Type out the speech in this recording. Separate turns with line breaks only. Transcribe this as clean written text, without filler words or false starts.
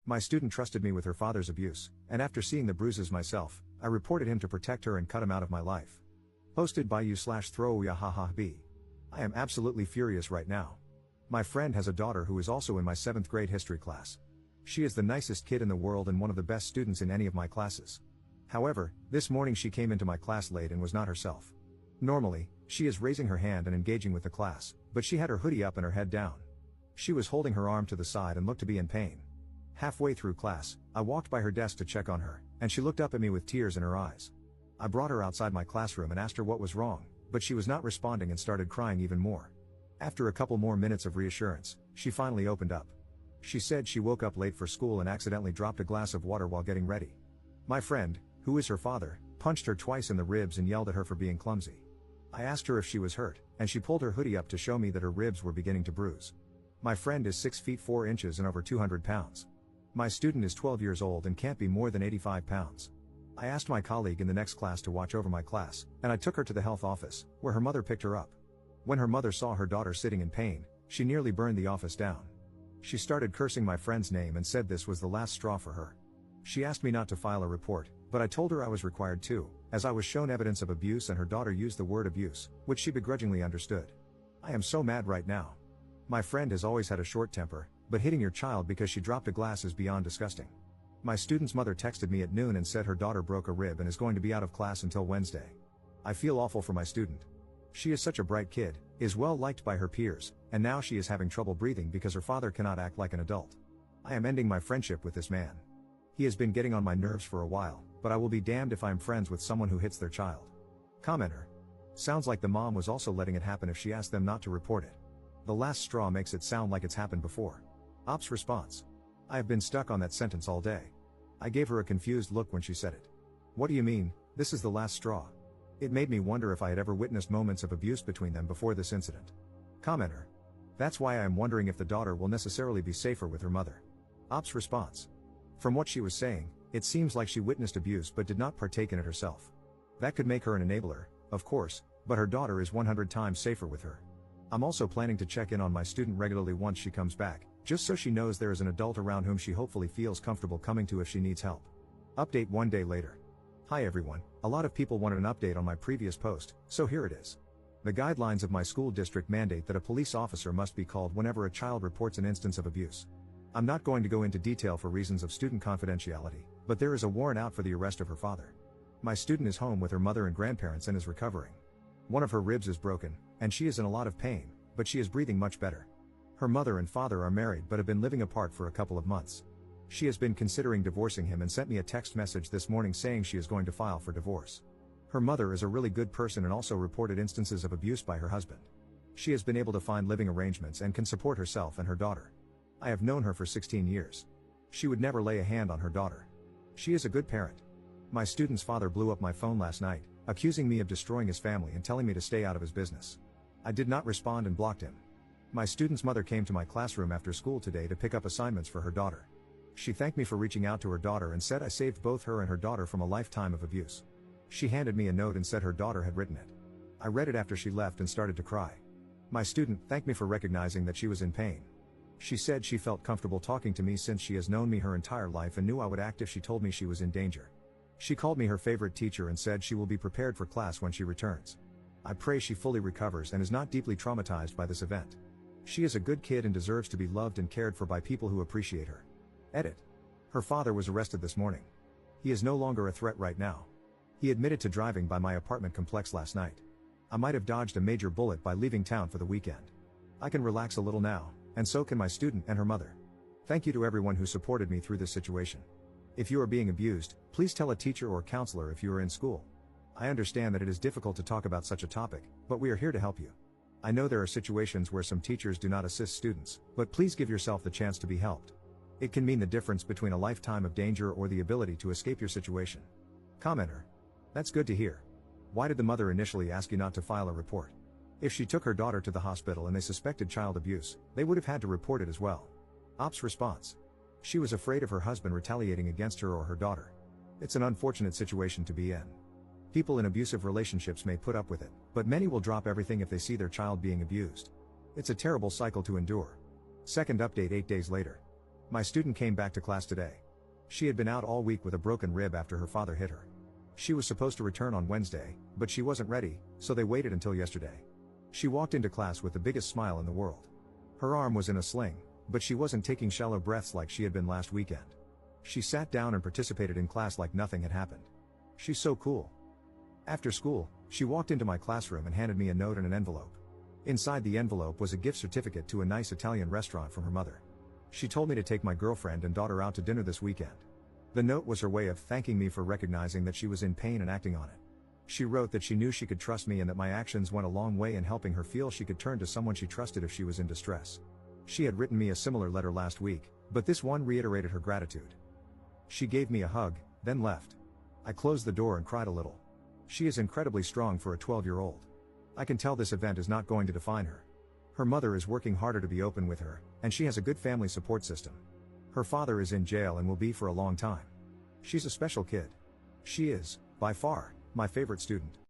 My student trusted me with her father's abuse, and after seeing the bruises myself, I reported him to protect her and cut him out of my life. Posted by you/throwyahahaB. I am absolutely furious right now. My friend has a daughter who is also in my 7th grade history class. She is the nicest kid in the world and one of the best students in any of my classes. However, this morning she came into my class late and was not herself. Normally, she is raising her hand and engaging with the class, but she had her hoodie up and her head down. She was holding her arm to the side and looked to be in pain. Halfway through class, I walked by her desk to check on her, and she looked up at me with tears in her eyes. I brought her outside my classroom and asked her what was wrong, but she was not responding and started crying even more. After a couple more minutes of reassurance, she finally opened up. She said she woke up late for school and accidentally dropped a glass of water while getting ready. My friend, who is her father, punched her twice in the ribs and yelled at her for being clumsy. I asked her if she was hurt, and she pulled her hoodie up to show me that her ribs were beginning to bruise. My friend is 6 feet 4 inches and over 200 pounds. My student is 12 years old and can't be more than 85 pounds. I asked my colleague in the next class to watch over my class, and I took her to the health office, where her mother picked her up. When her mother saw her daughter sitting in pain, she nearly burned the office down. She started cursing my friend's name and said this was the last straw for her. She asked me not to file a report, but I told her I was required to, as I was shown evidence of abuse and her daughter used the word abuse, which she begrudgingly understood. I am so mad right now. My friend has always had a short temper, but hitting your child because she dropped a glass is beyond disgusting. My student's mother texted me at noon and said her daughter broke a rib and is going to be out of class until Wednesday. I feel awful for my student. She is such a bright kid, is well liked by her peers, and now she is having trouble breathing because her father cannot act like an adult. I am ending my friendship with this man. He has been getting on my nerves for a while, but I will be damned if I'm friends with someone who hits their child. Commenter. Sounds like the mom was also letting it happen if she asked them not to report it. The last straw makes it sound like it's happened before. Ops response. I have been stuck on that sentence all day. I gave her a confused look when she said it. What do you mean, this is the last straw? It made me wonder if I had ever witnessed moments of abuse between them before this incident. Commenter. That's why I am wondering if the daughter will necessarily be safer with her mother. Ops response. From what she was saying, it seems like she witnessed abuse but did not partake in it herself. That could make her an enabler, of course, but her daughter is 100 times safer with her. I'm also planning to check in on my student regularly once she comes back, just so she knows there is an adult around whom she hopefully feels comfortable coming to if she needs help. Update 1 day later. Hi everyone, a lot of people wanted an update on my previous post, so here it is. The guidelines of my school district mandate that a police officer must be called whenever a child reports an instance of abuse. I'm not going to go into detail for reasons of student confidentiality, but there is a warrant out for the arrest of her father. My student is home with her mother and grandparents and is recovering. One of her ribs is broken, and she is in a lot of pain, but she is breathing much better. Her mother and father are married but have been living apart for a couple of months. She has been considering divorcing him and sent me a text message this morning saying she is going to file for divorce. Her mother is a really good person and also reported instances of abuse by her husband. She has been able to find living arrangements and can support herself and her daughter. I have known her for 16 years. She would never lay a hand on her daughter. She is a good parent. My student's father blew up my phone last night, accusing me of destroying his family and telling me to stay out of his business. I did not respond and blocked him. My student's mother came to my classroom after school today to pick up assignments for her daughter. She thanked me for reaching out to her daughter and said I saved both her and her daughter from a lifetime of abuse. She handed me a note and said her daughter had written it. I read it after she left and started to cry. My student thanked me for recognizing that she was in pain. She said she felt comfortable talking to me since she has known me her entire life and knew I would act if she told me she was in danger. She called me her favorite teacher and said she will be prepared for class when she returns. I pray she fully recovers and is not deeply traumatized by this event. She is a good kid and deserves to be loved and cared for by people who appreciate her. Edit. Her father was arrested this morning. He is no longer a threat right now. He admitted to driving by my apartment complex last night. I might have dodged a major bullet by leaving town for the weekend. I can relax a little now, and so can my student and her mother. Thank you to everyone who supported me through this situation. If you are being abused, please tell a teacher or counselor if you are in school. I understand that it is difficult to talk about such a topic, but we are here to help you. I know there are situations where some teachers do not assist students, but please give yourself the chance to be helped. It can mean the difference between a lifetime of danger or the ability to escape your situation. Commenter. That's good to hear. Why did the mother initially ask you not to file a report? If she took her daughter to the hospital and they suspected child abuse, they would have had to report it as well. Ops response. She was afraid of her husband retaliating against her or her daughter. It's an unfortunate situation to be in. People in abusive relationships may put up with it, but many will drop everything if they see their child being abused. It's a terrible cycle to endure. Second update 8 days later. My student came back to class today. She had been out all week with a broken rib after her father hit her. She was supposed to return on Wednesday, but she wasn't ready, so they waited until yesterday. She walked into class with the biggest smile in the world. Her arm was in a sling, but she wasn't taking shallow breaths like she had been last weekend. She sat down and participated in class like nothing had happened. She's so cool. After school, she walked into my classroom and handed me a note and an envelope. Inside the envelope was a gift certificate to a nice Italian restaurant from her mother. She told me to take my girlfriend and daughter out to dinner this weekend. The note was her way of thanking me for recognizing that she was in pain and acting on it. She wrote that she knew she could trust me and that my actions went a long way in helping her feel she could turn to someone she trusted if she was in distress. She had written me a similar letter last week, but this one reiterated her gratitude. She gave me a hug, then left. I closed the door and cried a little. She is incredibly strong for a 12-year-old. I can tell this event is not going to define her. Her mother is working harder to be open with her, and she has a good family support system. Her father is in jail and will be for a long time. She's a special kid. She is, by far, my favorite student.